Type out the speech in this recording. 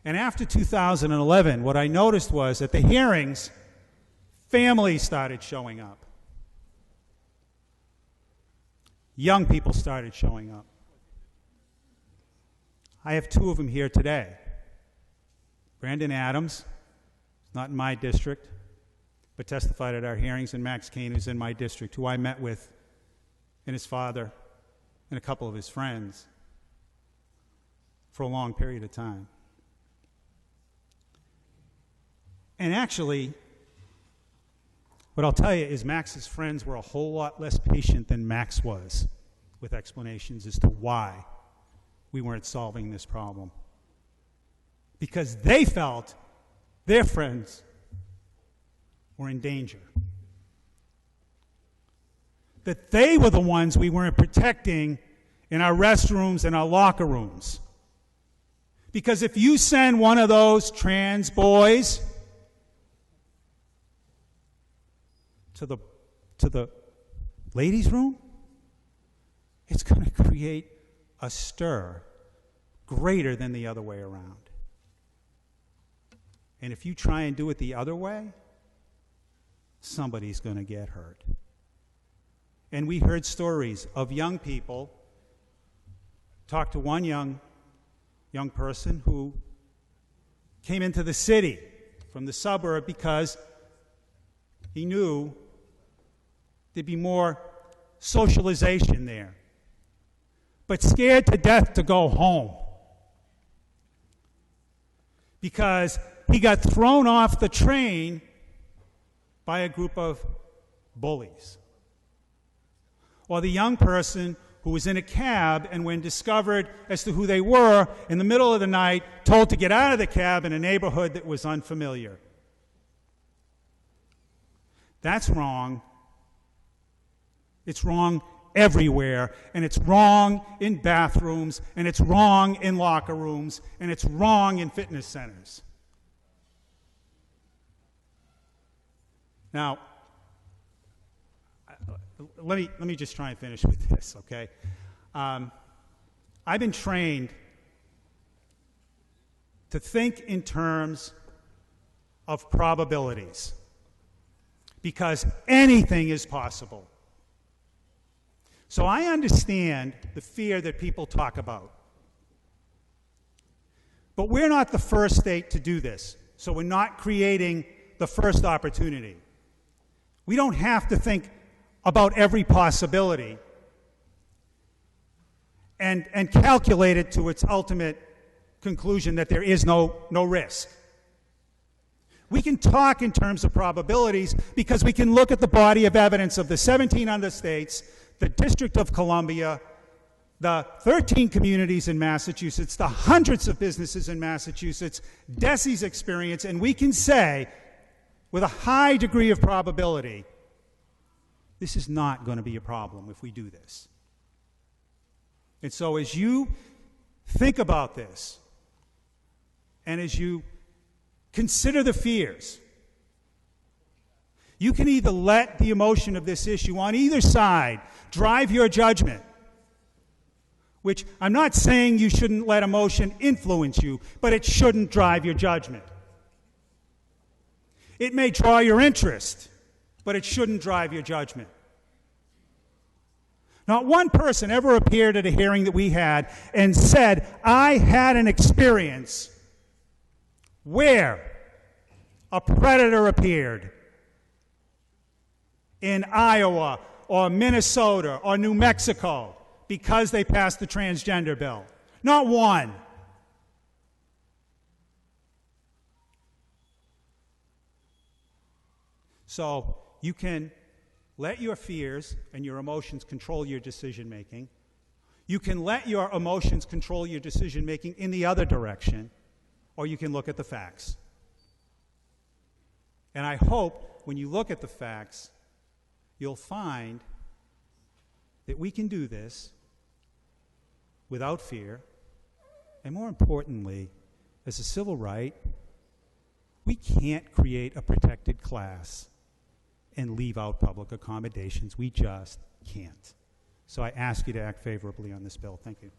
And after 2011, what I noticed was at the hearings, families started showing up. Young people started showing up. I have two of them here today. Brandon Adams, not in my district, but testified at our hearings, and Max Kane, who's in my district, who I met with, and his father, and a couple of his friends for a long period of time. And actually, what I'll tell you is Max's friends were a whole lot less patient than Max was with explanations as to why we weren't solving this problem. Because they felt their friends were in danger. That they were the ones we weren't protecting in our restrooms and our locker rooms. Because if you send one of those trans boys to the ladies' room, it's going to create a stir greater than the other way around. And if you try and do it the other way, somebody's going to get hurt. And we heard stories of young people. Talked to one young person who came into the city from the suburb because he knew there'd be more socialization there, but scared to death to go home because he got thrown off the train by a group of bullies. Or the young person who was in a cab and when discovered as to who they were in the middle of the night, told to get out of the cab in a neighborhood that was unfamiliar. That's wrong. It's wrong everywhere, and it's wrong in bathrooms, and it's wrong in locker rooms, and it's wrong in fitness centers. Now, let me just try and finish with this, okay? I've been trained to think in terms of probabilities because anything is possible. So I understand the fear that people talk about. But we're not the first state to do this, so we're not creating the first opportunity. We don't have to think about every possibility and calculate it to its ultimate conclusion that there is no risk. We can talk in terms of probabilities because we can look at the body of evidence of the 17 other states, the District of Columbia, the 13 communities in Massachusetts, the hundreds of businesses in Massachusetts, DESE's experience, and we can say with a high degree of probability, this is not going to be a problem if we do this. And so as you think about this, and as you consider the fears, you can either let the emotion of this issue on either side drive your judgment, which I'm not saying you shouldn't let emotion influence you, but it shouldn't drive your judgment. It may draw your interest, but it shouldn't drive your judgment. Not one person ever appeared at a hearing that we had and said, I had an experience where a predator appeared in Iowa or Minnesota or New Mexico because they passed the transgender bill. Not one. So you can let your fears and your emotions control your decision-making. You can let your emotions control your decision-making in the other direction, or you can look at the facts. And I hope when you look at the facts, you'll find that we can do this without fear, and more importantly, as a civil right, we can't create a protected class and leave out public accommodations. We just can't. So I ask you to act favorably on this bill. Thank you.